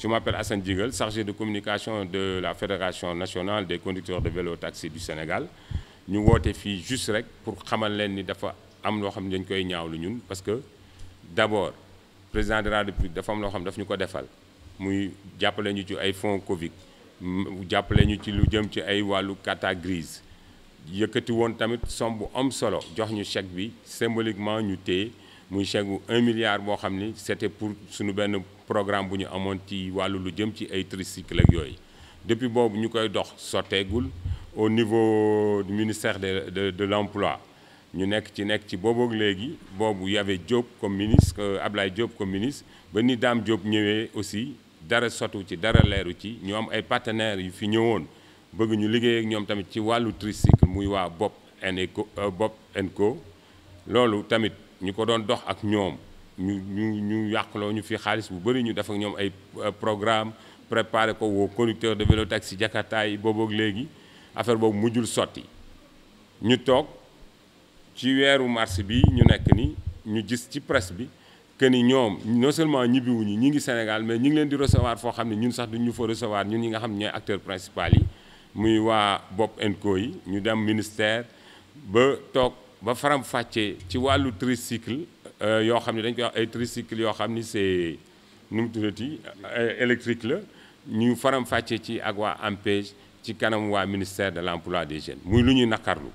Je m'appelle Assane Djigal, chargé de communication de la Fédération nationale des conducteurs de vélo taxi du Sénégal. Ñu woote fii juste rek pour xamal leen ni dafa am loo xam ne dañ koy ñaawlu ñun parce que d'abord président de la République dafa am loo xam ne daf ñu ko defal muy jàppale ñu ci ay fonds Covid jàppale ñu ci lu jëm ci ay wàllu carte grise yëkkati woon tamit somme bu am solo jox ñu chèque bi symboliquement ñu téye muy chèque bu 1 milliard boo xam ni c'était pour suñu benn programme bu ñu amoon ci wàllu lu jëm ci ay tricycle ak yooyu depuis boobu ñu koy dox sotteegul au niveau du ministère de l'emploi ñu nekk ci boobu léegi boobu y avait Diop comme ministre Ablaye Diop comme ministre ba ni Dame Diop ñëwee aussi dara sotu ci dara leeru ci ñu am ay partenaires yu fi ñëwoon bëgg ñu liggéey ak ñoom tamit ci wàllu tricycle muy waa Bopp & Co loolu tamit ñu ko doon dox ak ñoom ñu yàqloo ñu fi xaalis bu bëri ñu def ak ñoom ay programme préparé ko woo conducteur de vélo taxi Jakarta yi boobu ak léegi affaire boobu mujjul sotti ñu toog ci weeru mars bi ñu nekk ni ñu gis ci presse bi que ni ñoom non seulement ñibbiwuñu ñi ngi Sénégal mais ñi ngi leen di recevoir foo xam ne ñun sax duñu fa recevoir ñun ñi nga xam ne ñooy acteurs principaux yi muy waa Bopp & Co yi ñu dem ministère ba toog ba faram-fàccee ci wàllu tricycle yoo xam ne dañ koy wax ay tricycle yoo xam ni c'est nu mu tuddati électrique la ñu faram-fàccee ci ak waa ANPEJ ci kanam waa ministère de l'emploi des jeunes muy lu ñuy naqarlu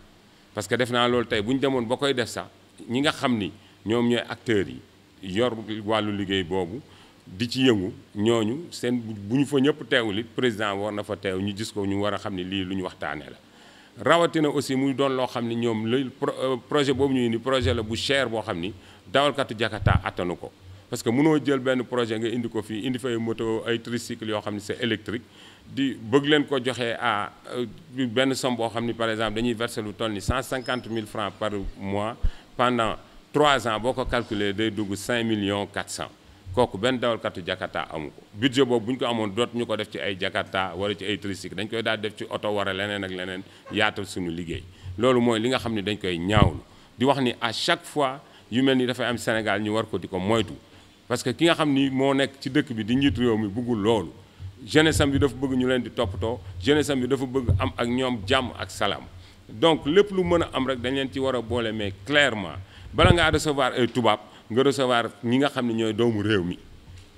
parce que def naa loolu tey bu ñu demoon ba koy def sax ñi nga xam ni ñoom ñooy acteurs yi yor wàllu liggéey boobu di ci yëngu ñooñu seen bu ñu fa ñëpp teewul it président war na fa teew ñu gis ko ñu war a xam ne lii lu ñu waxtaanee la. rawatina aussi muy doon loo xam ni ñoom lu projet boobu ñu indi projet la bu cher boo xam ni dawalkatu Jakarta attanu ko parce que mënoo jël benn projet nga indi ko fii indi fay moto ay tricycle yoo xam ni c'est électrique di bëgg leen ko joxee à benn somme boo xam ni par exemple dañuy verser lu toll ni 150 000 francs par mois pendant 3 ans boo ko calculer day dugg 5 400 000 kooku benn dawalkatu Jakarta amu ko budget boobu bu ñu ko amoon dootu ñu ko def ci ay Jakarta wala ci ay tricycle dañ koy daal def ci oto war a leneen ak leneen yaatal suñu liggéey loolu mooy li nga xam ne dañ koy ñaawlu di wax ni à chaque fois yu mel ni dafay am Sénégal ñu war ko di ko moytu parce que ki nga xam ni moo nekk ci dëkk bi di njiitu réew mi bëggul loolu jeunesse am bi dafa bëgg ñu leen di toppatoo jeunesse am bi dafa bëgg am ak ñoom jàmm ak salaam donc lépp lu mën a am rek dañ leen ci war a boole mais clairement bala ngaa recevoir ay tubaab nga recevoir ñi nga xam ne ñooy doomu réew mi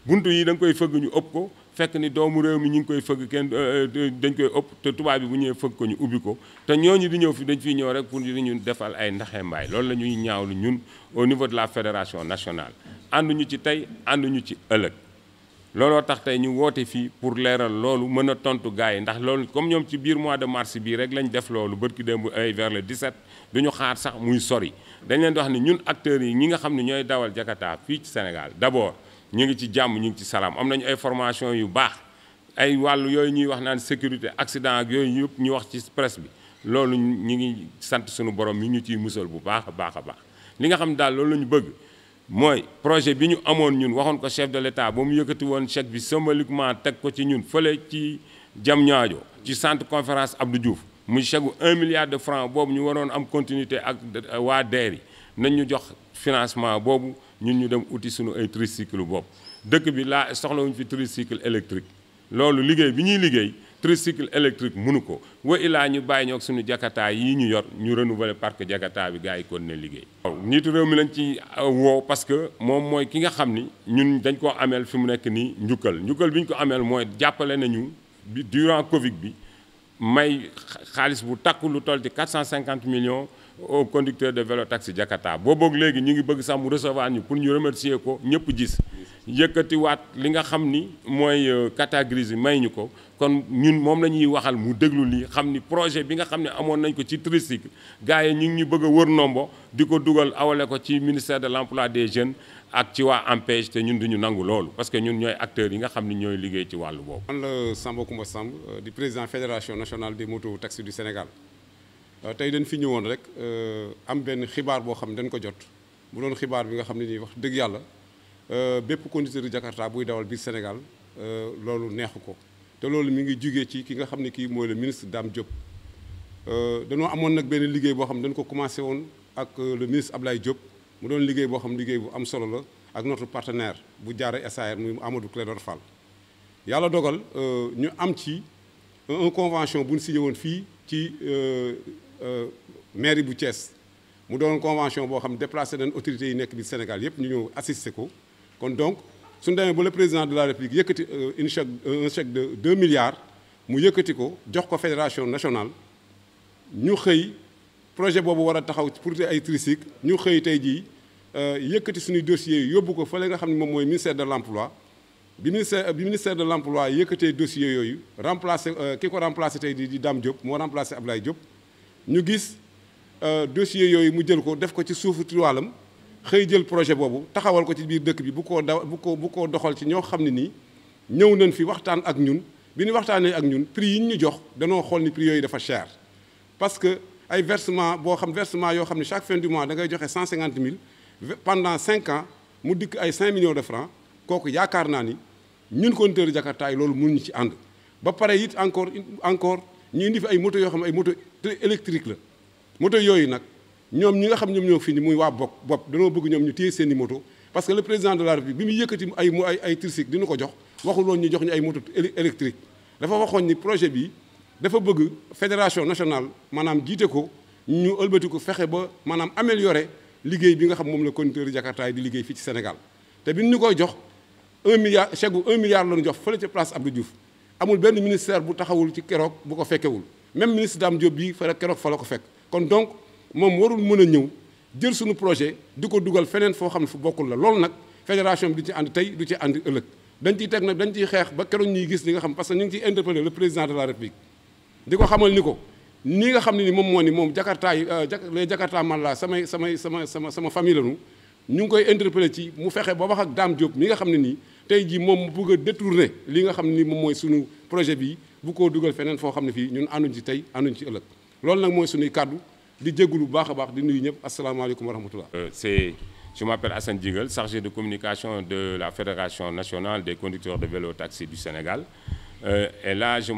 buntu yi da nga koy fëgg ñu ëpp ko fekk ni doomu réew mi ñu ngi koy fëgg kenn dañ koy ëpp te tubaab bi bu ñëwee fëgg ko ñu ubbi ko te ñooñu di ñëw fi dañ fiy ñëw rek pour di ñu defal ay ndaxe mbaay loolu la ñuy ñaawlu ñun au niveau de la fédération nationale ànduñu ci tey ànduñu ci ëllëg looloo tax tey ñu woote fii pour leeral loolu mën a tontu gars yi ndax loolu comme ñoom ci biir mois de mars bii rek lañ def loolu bërki démb ay vers le 17 duñu xaar sax muy sori dañ leen di wax ni ñun acteurs yi ñi nga xam ne ñooy dawal Jakarta fii ci Sénégal d'abord ñu ngi ci jàmm ñu ngi ci salaam am nañu ay formation yu baax ay wàllu yooyu ñuy wax naan sécurité accident ak yooyu yëpp ñu wax ci presse bi loolu ñu ngi sant suñu borom mi ñu ciy musal bu baax a baax a baax li nga xam daal loolu la ñu bëgg mooy projet bi ñu amoon ñun waxoon ko chef de l'État ba mu yëkkati woon chèque bi symboliquement teg ko ci ñun fële ci Diamniadio ci centre conférence Abdou Diouf muy chèque bu 1 milliard de francs boobu ñu waroon am continuité ak waa DER yi nañ ñu jox financement boobu ñun ñu dem uti suñu ay tricycle boobu dëkk bi laa soxlawuñu fi tricycle électrique loolu liggéey bi ñuy liggéey tricycle électrique mënu ko wa ilaa ñu bàyyi ñoog suñu Jakarta yi ñu yor ñu renouveler parc Jakarta bi gars yi kon ne liggéey waaw njiitu réew mi lañ ci woo parce que moom mooy ki nga xam ni ñun dañ koo ameel fi mu nekk nii njukkal bi ñu ko ameel mooy jàppale nañu bi durant Covid bi may xaalis bu takku lu toll ci 450 millions aux conducteurs de vélo taxi Jakarta booboog léegi ñu ngi bëgg sax mu recevoir ñu pour ñu remercier ko ñëpp gis yëkkatiwaat li nga xam ni mooy carte grise yi may ñu ko kon ñun moom la ñuy waxal mu déglu lii xam ni projet bi nga xam ne amoon nañ ko ci tricycle gars yi ñu ngi ñu bëgg a wër nombo di ko dugal awale ko ci ministère de l'emploi des jeunes ak ci waa ANPEJ te ñun duñu nangu loolu parce que ñun ñooy acteurs yi nga xam ni ñooy liggéey ci wàllu boobu. man la Samba Coumba Samb di président fédération nationale des motos taxis du Sénégal tey dañ fi ñëwoon rek am benn xibaar boo xam ne dañ ko jot bu doon xibaar bi nga xam ne nii wax dëgg yàlla bépp conducteur de Jakarta buy dawal biir Sénégal loolu neexu ko te loolu mi ngi jugee ci ki nga xam ne kii mooy le ministre Dame Diop. dañoo amoon nag benn liggéey boo xam ne dañ ko commencé woon ak le ministre Ablaye Diop mu doon liggéey boo xam liggéey bu am solo la ak notre partenaire bu jaare SAR muy Amadou Clédor Fall yàlla dogal ñu am ci un convention bu ñu signé woon fii ci mairie bu Thiès mu doon convention boo xam ne déplacé nañ autorités yi nekk bi Sénégal yépp ñu ñëw assister ko kon donc suñu demee ba le président de la République yëkkati un chèque de 2 milliards mu yëkkati ko jox ko fédération nationale ñu xëy projet boobu war a taxaw pour ay tricycle ñu xëy tey jii yëkkati suñuy dossiers yóbbu ko fële nga xam ne moom mooy ministère de l'emploi bi ministère de l'emploi yëkkatee dossiers yooyu remplacé ki ko remplacé tey di Dame Diop moo remplacé Ablaye Diop ñu gis dossiers yooyu mu jël ko def ko ci suufu tiroiram xëy jël projet boobu taxawal ko ci biir dëkk bi bu ko doxal ci ñoo xam ne nii ñëw nañ fi waxtaan ak ñun bi ñu waxtaanee ak ñun prix yi ñu jox danoo xool ni prix yooyu dafa cher parce que ay versement versement yoo xam ne chaque fin du mois da ngay joxe 150 000 pendant 5 ans mu dikk ay 5 millions de francs kooku yaakaar naa ni ñun conducteurs Jakarta yi loolu mënuñu ci ànd ba pare it encore ñu indi fi ay moto yoo xam ne ay moto électrique la moto yooyu nag ñoom ñi nga xam ñoom ñoo fi ni muy waa bopp danoo bëgg ñoom ñu téye seen i moto parce que le président de la République bi muy yëkkati ay tricycle dina ko jox waxul woon ñu jox ñu ay moto électrique dafa waxoon ni projet bi dafa bëgg fédération nationale maanaam jiite ko ñu ëlbati ko fexe ba maanaam améliorer liggéey bi nga xam moom la conducteur Jakarta yi di liggéey fii ci Sénégal te bi ñu koy jox 1 milliard chèque bu 1 milliard la ñu jox fële ca place Abdou Diouf amul benn ministère bu taxawul ci keroog bu ko fekkewul même ministre Dame Diop bii fa keroog fa la ko fekk kon donc moom warul mën a ñëw jël suñu projet di ko dugal feneen foo xam ne fu bokkul la loolu nag fédération bi du ci ànd tey du ci ànd ëllëg dañ ciy teg nag dañ ciy xeex ba keroog ñuy gis li nga xam parce que ñu ngi ciy interpeller le président de la République di ko xamal ni ko nii nga xam ne ni moom moo ni moom Jakarta yi les Jakarta man la sama famille la ñu ngi koy interpeller ci mu fexe ba wax ak Dame Diop mi nga xam ne nii tey jii moom mu bëgg a détourner li nga xam ne ni moom mooy suñu projet bi bu ko dugal feneen foo xam ne fii ñun ànduñ ci tey ànduñ ci ëllëg loolu nag mooy suñuy kàddu di jégalu bu baax a baax di nuyu ñëpp asalaamaaleykum wa rahmatullah. Je m'appelle Assane Djigal, chargé de communication de la Fédération nationale des conducteurs de vélo-taxi du Sénégal. Et là, je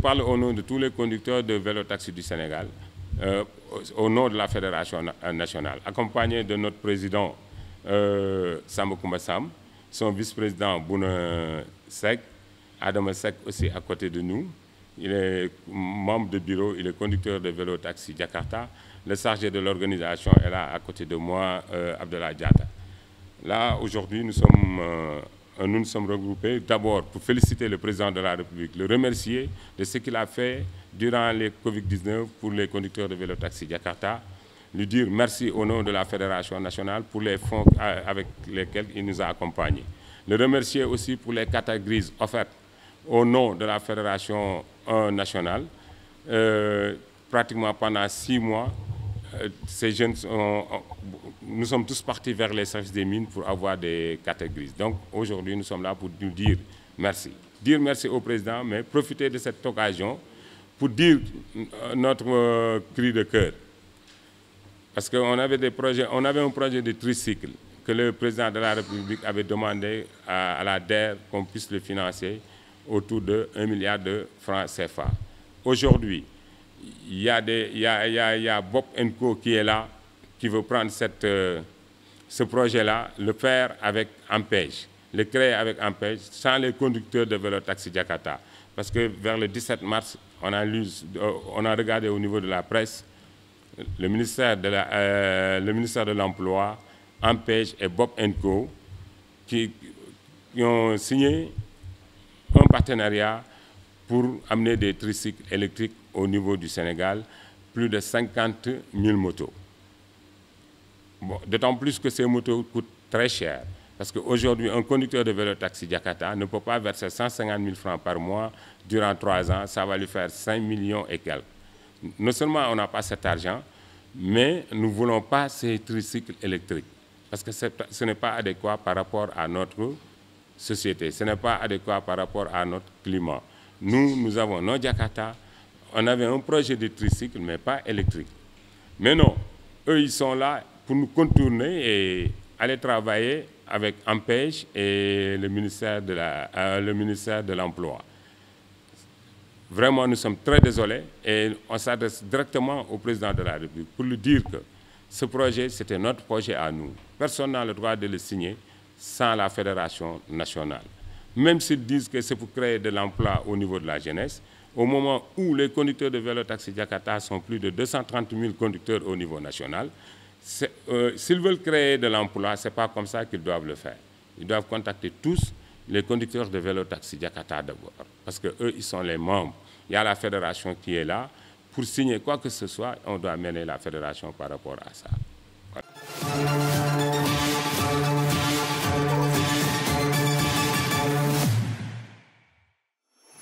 parle au nom de tous les conducteurs de vélo-taxi du Sénégal, au nom de la Fédération nationale, accompagné de notre président Samba Koumba Sam, son vice-président Bouna Seck, Adama Seck aussi à côté de nous. Il est membre de bureau, il est conducteur de vélo-taxi Jakarta. Le chargé de l'organisation est là à côté de moi, Abdallah Diatta. Là, aujourd'hui, nous nous sommes regroupés d'abord pour féliciter le président de la République, le remercier de ce qu'il a fait durant les Covid-19 pour les conducteurs de vélo-taxi Jakarta, lui dire merci au nom de la Fédération nationale pour les fonds avec lesquels il nous a accompagnés. Le remercier aussi pour les cartes grises offertes au nom de la Fédération nationale. Pratiquement pendant 6 mois, ces jeunes nous sommes tous partis vers les services des mines pour avoir des cartes grises. Donc aujourd'hui, nous sommes là pour nous dire merci. Dire merci au président, mais profiter de cette occasion pour dire notre cri de cœur. Parce qu'on avait un projet de tricycle que le président de la République avait demandé à la DER qu'on puisse le financer autour de 1 milliard de francs CFA. Aujourd'hui, il y a Bob & Co qui est là, qui veut prendre ce projet-là, le faire avec Ampège, le créer avec Ampège, sans les conducteurs de vélo-taxi Jakarta. Parce que vers le 17 mars, on a regardé au niveau de la presse, le ministère de l'Emploi, Ampège et Bob & Co qui ont signé un partenariat pour amener des tricycles électriques au niveau du Sénégal, plus de 50 000 motos. Bon, d'autant plus que ces motos coûtent très cher, parce qu'aujourd'hui, un conducteur de vélo-taxi Jakarta ne peut pas verser 150 000 francs par mois durant 3 ans, ça va lui faire 5 millions et quelques. Non seulement on n'a pas cet argent, mais nous ne voulons pas ces tricycles électriques, parce que ce n'est pas adéquat par rapport à notre société, ce n'est pas adéquat par rapport à notre climat. Nous avons nos Jakarta, on avait un projet de tricycle, mais pas électrique. Mais non, eux, ils sont là pour nous contourner et aller travailler avec Ampège et le ministère de l'Emploi. Vraiment, nous sommes très désolés et on s'adresse directement au président de la République pour lui dire que ce projet, c'était notre projet à nous. Personne n'a le droit de le signer sans la Fédération nationale. même s'ils disent que c'est pour créer de l'emploi au niveau de la jeunesse, au moment où les conducteurs de vélo taxi Jakarta sont plus de 230 000 conducteurs au niveau national, s'ils veulent créer de l'emploi, ce n'est pas comme ça qu'ils doivent le faire. Ils doivent contacter tous les conducteurs de vélo taxi Jakarta d'abord, parce qu'eux, ils sont les membres. Il y a la fédération qui est là. Pour signer quoi que ce soit, on doit mener la fédération par rapport à ça. Voilà.